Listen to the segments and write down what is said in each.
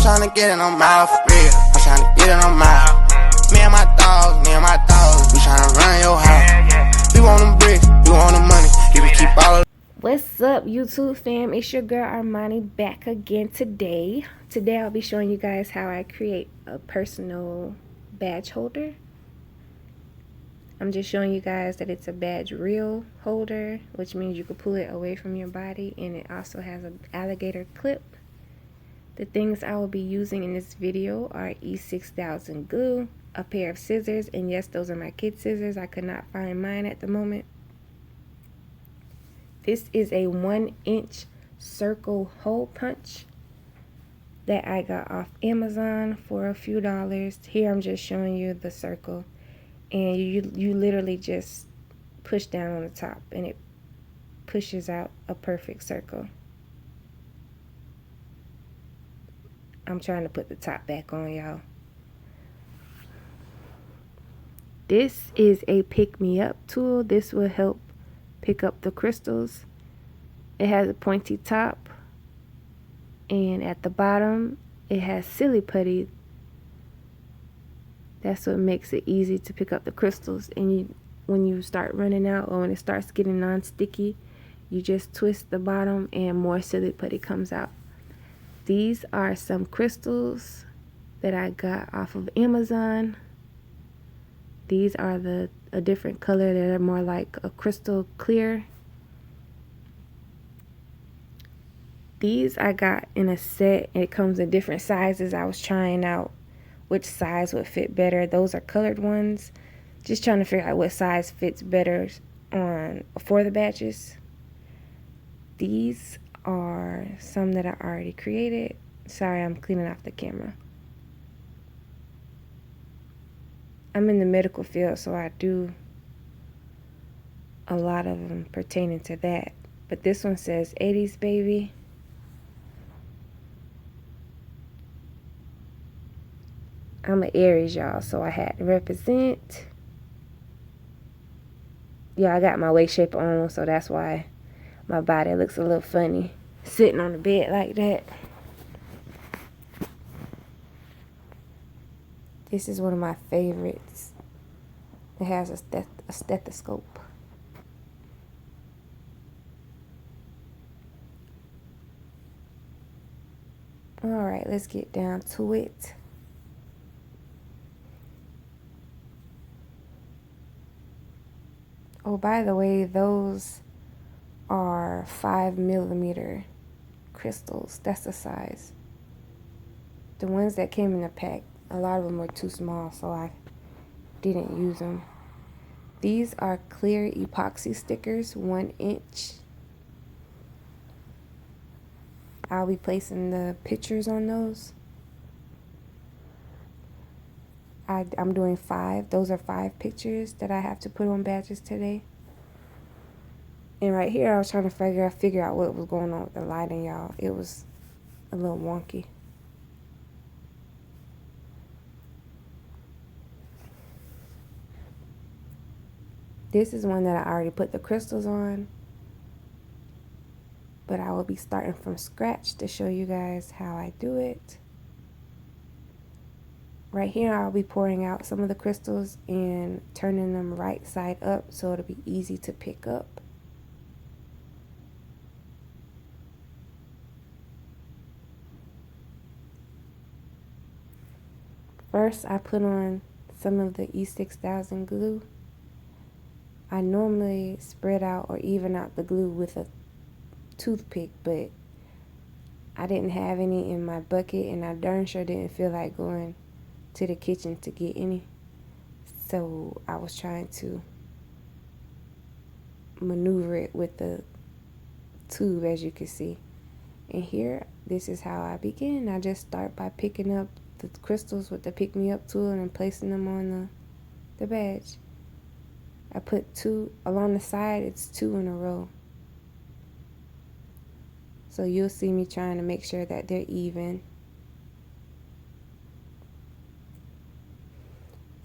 tryna get it on my for real. I'm tryna get it on my. Me and my dogs, we tryna run your house. We want them bricks, we want the money. You can keep all of. What's up, YouTube fam? It's your girl Armani back again today. Today I'll be showing you guys how I create a personal badge holder. I'm just showing you guys that it's a badge reel holder, which means you can pull it away from your body, and it also has an alligator clip. The things I will be using in this video are E6000 glue, a pair of scissors, and yes, those are my kid scissors. I could not find mine at the moment. This is a 1-inch circle hole punch that I got off Amazon for a few dollars. Here I'm just showing you the circle, and you literally just push down on the top and it pushes out a perfect circle. I'm trying to put the top back on, y'all. This is a pick-me-up tool. This will help pick up the crystals. It has a pointy top, and at the bottom it has silly putty. That's what makes it easy to pick up the crystals. And when you start running out, or when it starts getting non-sticky, you just twist the bottom and more silly putty comes out. These are some crystals that I got off of Amazon. These are a different color. They're more like a crystal clear. These I got in a set. It comes in different sizes. I was trying out which size would fit better. Those are colored ones. Just trying to figure out what size fits better for the badges. These are some that I already created. Sorry, I'm cleaning off the camera. I'm in the medical field, so I do a lot of them pertaining to that. But this one says 80s baby. I'm an Aries, y'all, so I had to represent. Yeah, I got my waist shape on, so that's why my body looks a little funny sitting on the bed like that. This is one of my favorites. It has a stethoscope. Alright, let's get down to it. Oh, by the way, those are 5mm crystals. That's the size. The ones that came in the pack, a lot of them were too small, so I didn't use them. These are clear epoxy stickers, 1 inch. I'll be placing the pictures on those. I'm doing 5. Those are 5 pictures that I have to put on badges today. And right here, I was trying to figure out what was going on with the lighting, y'all. It was a little wonky. This is one that I already put the crystals on, but I will be starting from scratch to show you guys how I do it. Right here, I'll be pouring out some of the crystals and turning them right side up so it'll be easy to pick up. First, I put on some of the E6000 glue. I normally spread out or even out the glue with a toothpick, but I didn't have any in my bucket, and I darn sure didn't feel like going to the kitchen to get any. So I was trying to maneuver it with the tube, as you can see. And here, this is how I begin. I just start by picking up the crystals with the pick-me-up tool and then placing them on the badge. I put 2 along the side. It's 2 in a row. So you'll see me trying to make sure that they're even.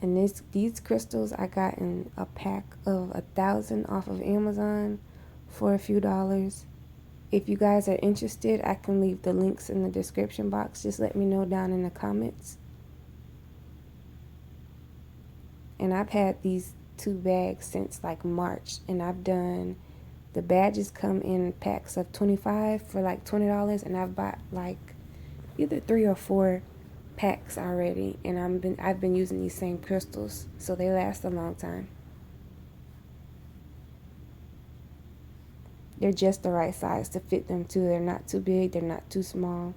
And these crystals I got in a pack of 1,000 off of Amazon for a few dollars. If you guys are interested, I can leave the links in the description box. Just let me know down in the comments. And I've had these 2 bags since like March, and I've done, the badges come in packs of 25 for like $20, and I've bought like either 3 or 4 packs already, and I've been using these same crystals, so they last a long time. They're just the right size to fit them too. They're not too big, they're not too small.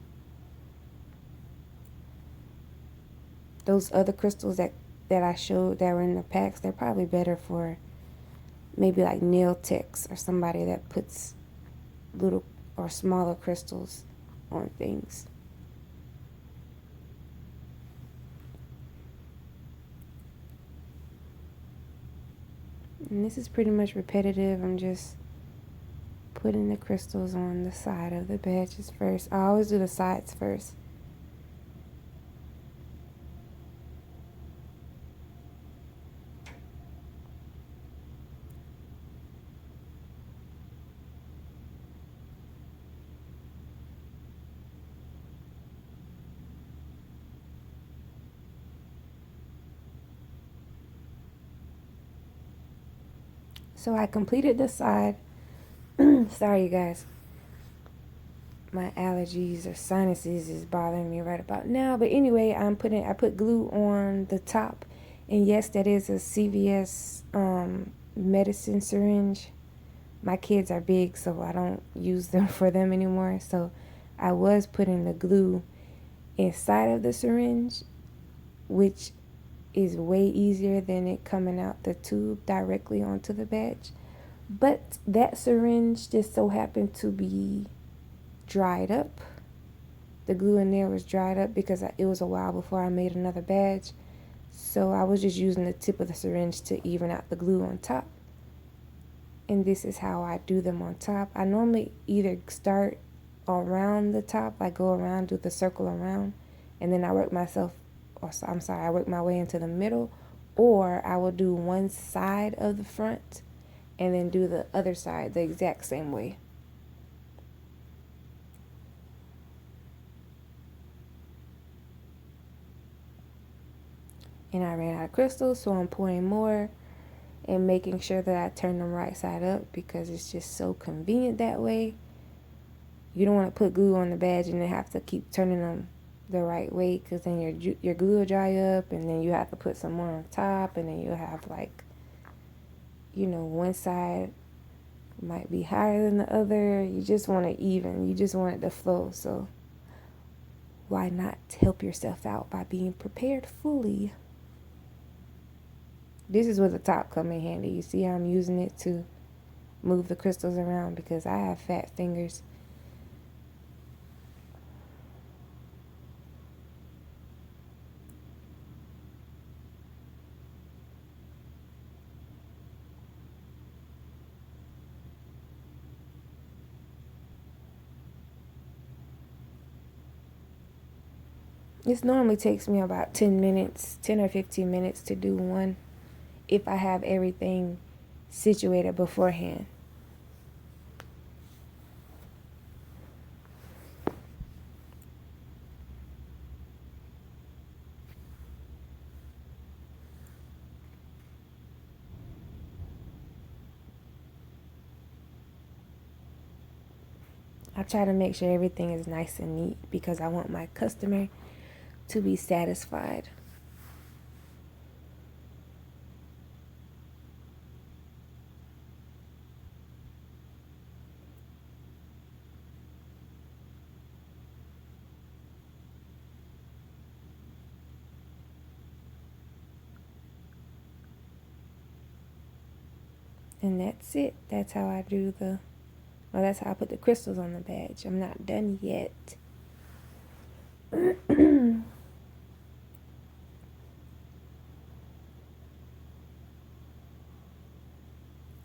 Those other crystals that I showed that were in the packs, they're probably better for maybe like nail techs or somebody that puts little or smaller crystals on things. And this is pretty much repetitive. I'm just putting the crystals on the side of the badges first. I always do the sides first. So I completed the side. Sorry, you guys. My allergies or sinuses is bothering me right about now. But anyway, I put glue on the top. And yes, that is a CVS medicine syringe. My kids are big, so I don't use them for them anymore. So I was putting the glue inside of the syringe, which is way easier than it coming out the tube directly onto the badge. But that syringe just so happened to be dried up. The glue in there was dried up because it was a while before I made another badge. So I was just using the tip of the syringe to even out the glue on top. And this is how I do them on top. I normally either start around the top, like go around, do the circle around, and then I work I work my way into the middle, or I will do one side of the front and then do the other side the exact same way. And I ran out of crystals, so I'm pouring more and making sure that I turn them right side up because it's just so convenient that way. You don't want to put glue on the badge and then have to keep turning them the right way, because then your glue will dry up, and then you have to put some more on top, and then you'll have like, one side might be higher than the other. You just want it even. You just want it to flow. So why not help yourself out by being prepared fully? This is where the top come in handy. You see how I'm using it to move the crystals around because I have fat fingers. This normally takes me about 10 or 15 minutes to do one if I have everything situated beforehand. I try to make sure everything is nice and neat because I want my customer to be satisfied. And that's it. That's how I do that's how I put the crystals on the badge. I'm not done yet.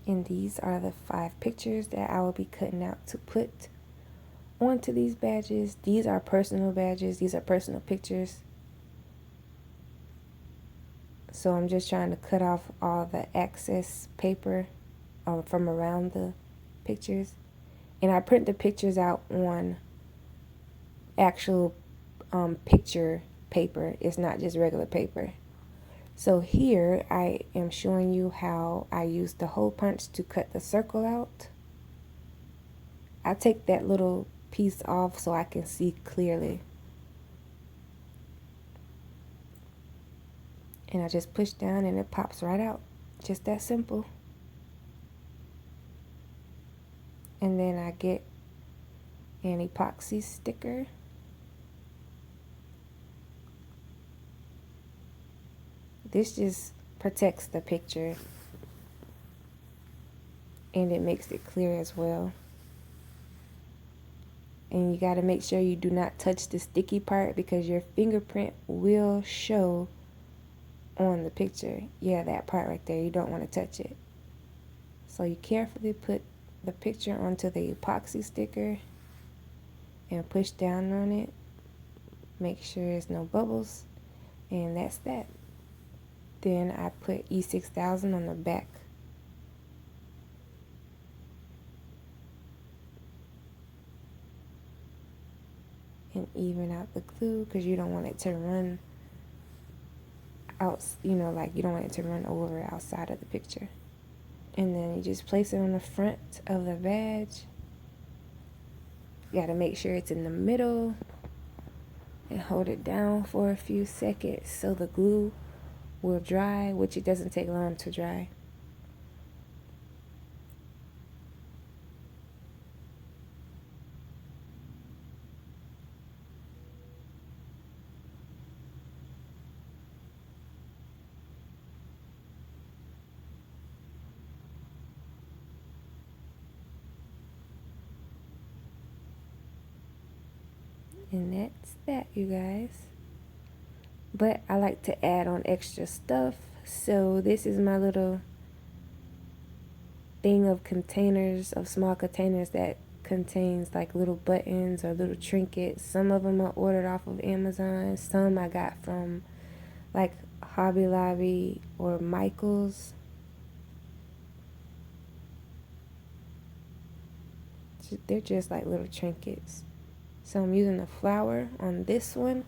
And these are the 5 pictures that I will be cutting out to put onto these badges. These are personal badges. These are personal pictures. So I'm just trying to cut off all the excess paper from around the pictures. And I print the pictures out on actual picture paper. It's not just regular paper. So here I am showing you how I use the hole punch to cut the circle out. I take that little piece off so I can see clearly. And I just push down and it pops right out. Just that simple. And then I get an epoxy sticker. This just protects the picture and it makes it clear as well. And you got to make sure you do not touch the sticky part because your fingerprint will show on the picture. Yeah, that part right there, you don't want to touch it. So you carefully put the picture onto the epoxy sticker and push down on it. Make sure there's no bubbles, and that's that. Then I put E6000 on the back. And even out the glue because you don't want it to run out, you know, like you don't want it to run over outside of the picture. And then you just place it on the front of the badge. You got to make sure it's in the middle and hold it down for a few seconds so the glue will dry, which it doesn't take long to dry. And that's that, you guys. But I like to add on extra stuff. So this is my little thing of containers, of small containers that contains like little buttons or little trinkets. Some of them are ordered off of Amazon. Some I got from like Hobby Lobby or Michael's. They're just like little trinkets. So I'm using the flower on this one.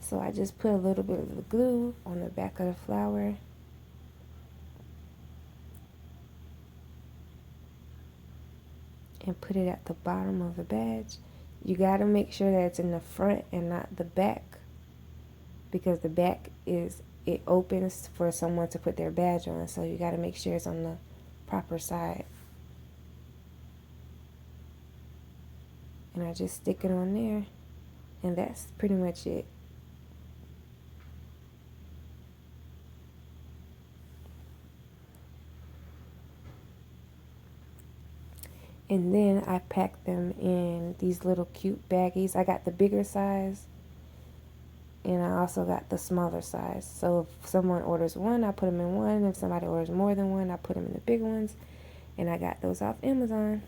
So I just put a little bit of the glue on the back of the flower. And put it at the bottom of the badge. You got to make sure that it's in the front and not the back. Because the back it opens for someone to put their badge on. So you got to make sure it's on the proper side. And I just stick it on there. And that's pretty much it. And then I pack them in these little cute baggies. I got the bigger size. And I also got the smaller size. So if someone orders one, I put them in one. If somebody orders more than one, I put them in the big ones. And I got those off Amazon.